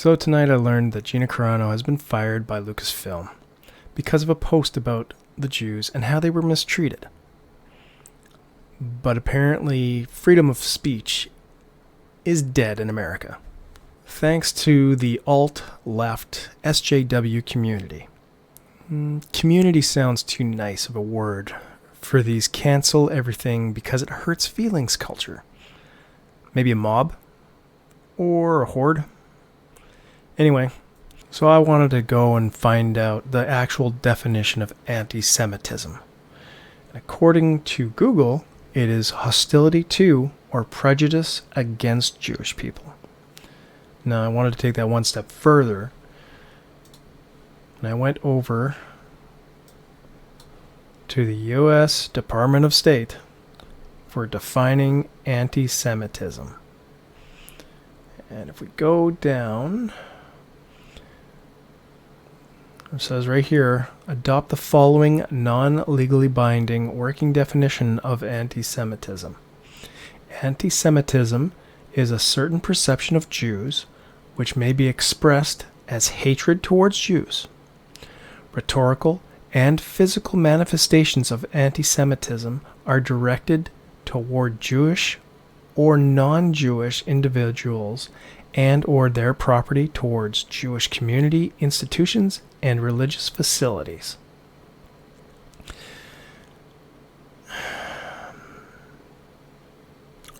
So tonight I learned that Gina Carano has been fired by Lucasfilm because of a post about the Jews and how they were mistreated. But apparently freedom of speech is dead in America, thanks to the alt-left SJW community. Community sounds too nice of a word for these cancel everything because it hurts feelings culture. Maybe a mob? Or a horde? Anyway, so I wanted to go and find out the actual definition of anti-Semitism. According to Google, it is hostility to or prejudice against Jewish people. Now, I wanted to take that one step further, and I went over to the U.S. Department of State for defining anti-Semitism. And if we go down, it says right here, adopt the following non-legally binding working definition of anti-Semitism. Anti-Semitism is a certain perception of Jews which may be expressed as hatred towards Jews. Rhetorical and physical manifestations of anti-Semitism are directed toward Jewish or non-Jewish individuals and or their property towards Jewish community, institutions, and religious facilities.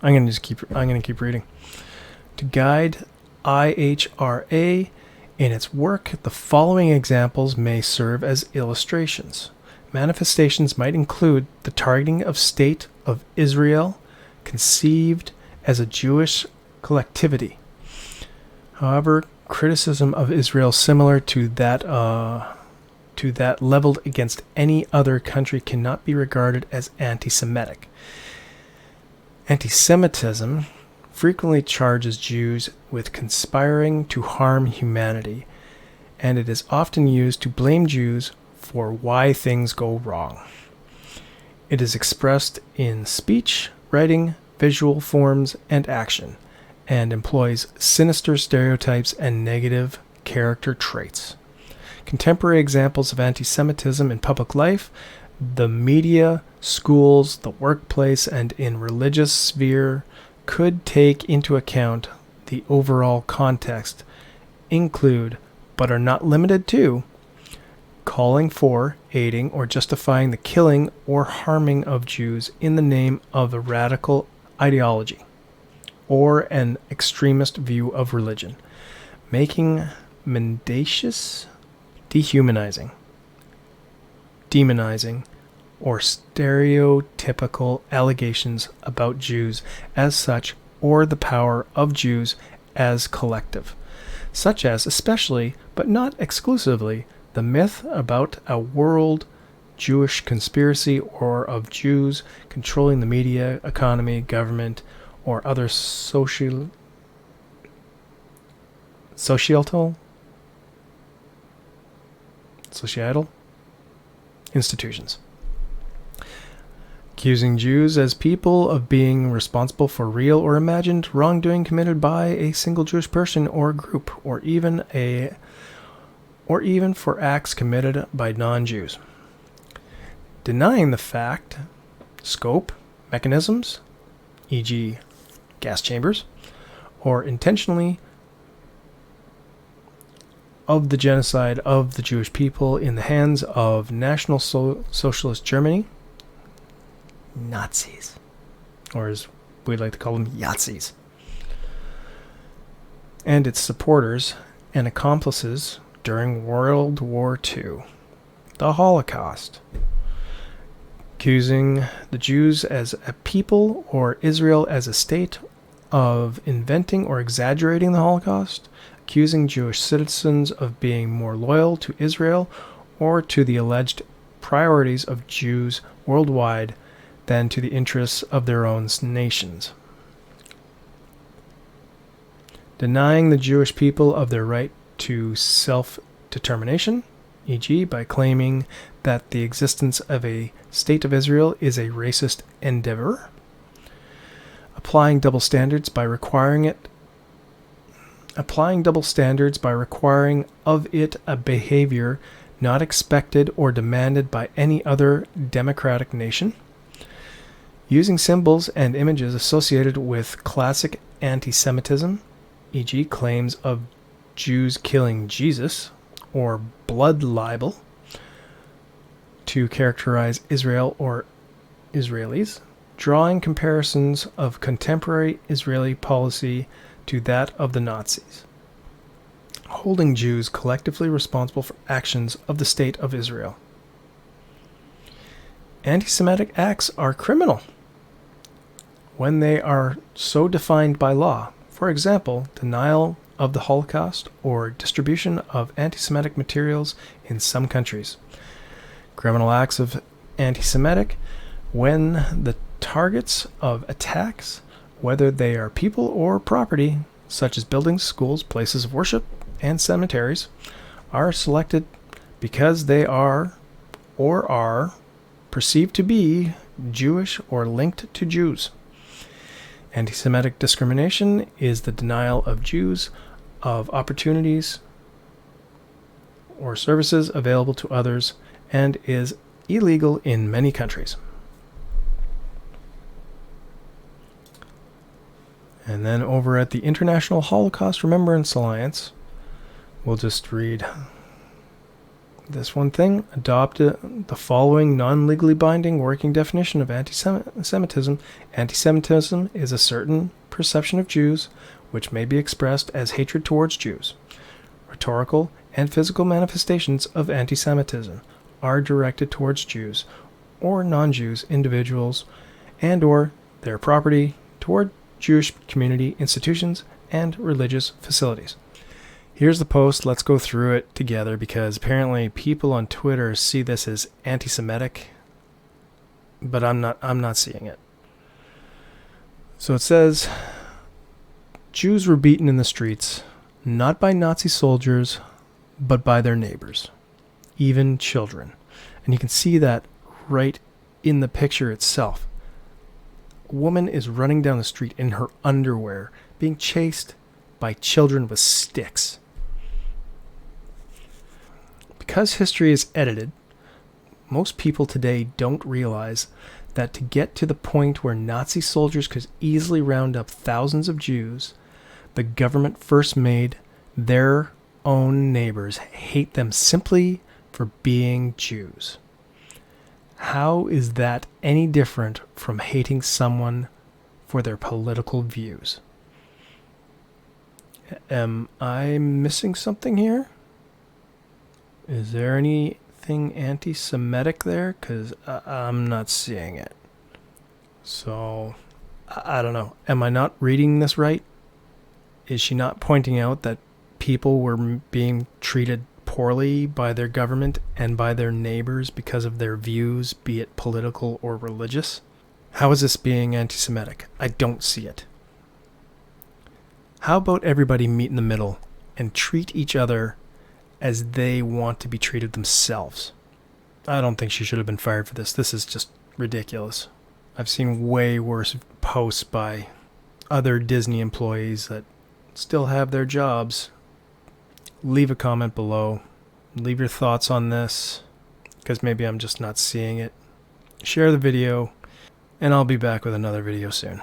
I'm going to keep reading. To guide IHRA in its work, the following examples may serve as illustrations. Manifestations might include the targeting of State of Israel, conceived as a Jewish collectivity. However, criticism of Israel similar to that leveled against any other country cannot be regarded as anti-Semitic. Anti-Semitism frequently charges Jews with conspiring to harm humanity, and it is often used to blame Jews for why things go wrong. It is expressed in speech, writing, visual forms, and action, and employs sinister stereotypes and negative character traits. Contemporary examples of anti-Semitism in public life, the media, schools, the workplace, and in religious sphere could take into account the overall context, include, but are not limited to, calling for, aiding, or justifying the killing or harming of Jews in the name of a radical ideology or an extremist view of religion, making mendacious, dehumanizing, demonizing, or stereotypical allegations about Jews as such or the power of Jews as collective, such as especially, but not exclusively, the myth about a world Jewish conspiracy or of Jews controlling the media, economy, government, or other societal institutions. Accusing Jews as people of being responsible for real or imagined wrongdoing committed by a single Jewish person or group, or even for acts committed by non-Jews. Denying the fact, scope, mechanisms, e.g. gas chambers, or intentionally of the genocide of the Jewish people in the hands of National Socialist Germany, Nazis, or as we'd like to call them, Yahtzees, and its supporters and accomplices during World War II, the Holocaust, accusing the Jews as a people or Israel as a state of inventing or exaggerating the Holocaust, accusing Jewish citizens of being more loyal to Israel or to the alleged priorities of Jews worldwide than to the interests of their own nations. Denying the Jewish people of their right to self-determination, e.g. by claiming that the existence of a State of Israel is a racist endeavor. Applying double standards by requiring it applying double standards by requiring of it a behavior not expected or demanded by any other democratic nation, using symbols and images associated with classic anti-Semitism, e.g. claims of Jews killing Jesus, or blood libel, to characterize Israel or Israelis, drawing comparisons of contemporary Israeli policy to that of the Nazis, holding Jews collectively responsible for actions of the State of Israel. Anti-Semitic acts are criminal when they are so defined by law. For example, denial of the Holocaust or distribution of anti-Semitic materials in some countries. Criminal acts of anti-Semitic when the targets of attacks, whether they are people or property, such as buildings, schools, places of worship, and cemeteries, are selected because they are or are perceived to be Jewish or linked to Jews. Anti-Semitic discrimination is the denial of Jews of opportunities or services available to others and is illegal in many countries. And then over at the International Holocaust Remembrance Alliance, we'll just read this one thing. Adopt the following non-legally binding working definition of anti-Semitism. Anti-Semitism is a certain perception of Jews which may be expressed as hatred towards Jews. Rhetorical and physical manifestations of anti-Semitism are directed towards Jews or non-Jews individuals and or their property, toward Jewish community, institutions, and religious facilities. Here's the post. Let's go through it together because apparently people on Twitter see this as anti-Semitic, but I'm not seeing it. So it says, Jews were beaten in the streets, not by Nazi soldiers, but by their neighbors, even children. And you can see that right in the picture itself. A woman is running down the street in her underwear, being chased by children with sticks. Because history is edited, most people today don't realize that to get to the point where Nazi soldiers could easily round up thousands of Jews, the government first made their own neighbors hate them simply for being Jews. How is that any different from hating someone for their political views? Am I missing something here? Is there anything anti-Semitic there? Because I'm not seeing it. So, I don't know. Am I not reading this right? Is she not pointing out that people were being treated poorly by their government and by their neighbors because of their views, be it political or religious? How is this being anti-Semitic? I don't see it. How about everybody meet in the middle and treat each other as they want to be treated themselves? I don't think she should have been fired for this. This is just ridiculous. I've seen way worse posts by other Disney employees that still have their jobs. Leave a comment below. Leave your thoughts on this, because maybe I'm just not seeing it. Share the video, and I'll be back with another video soon.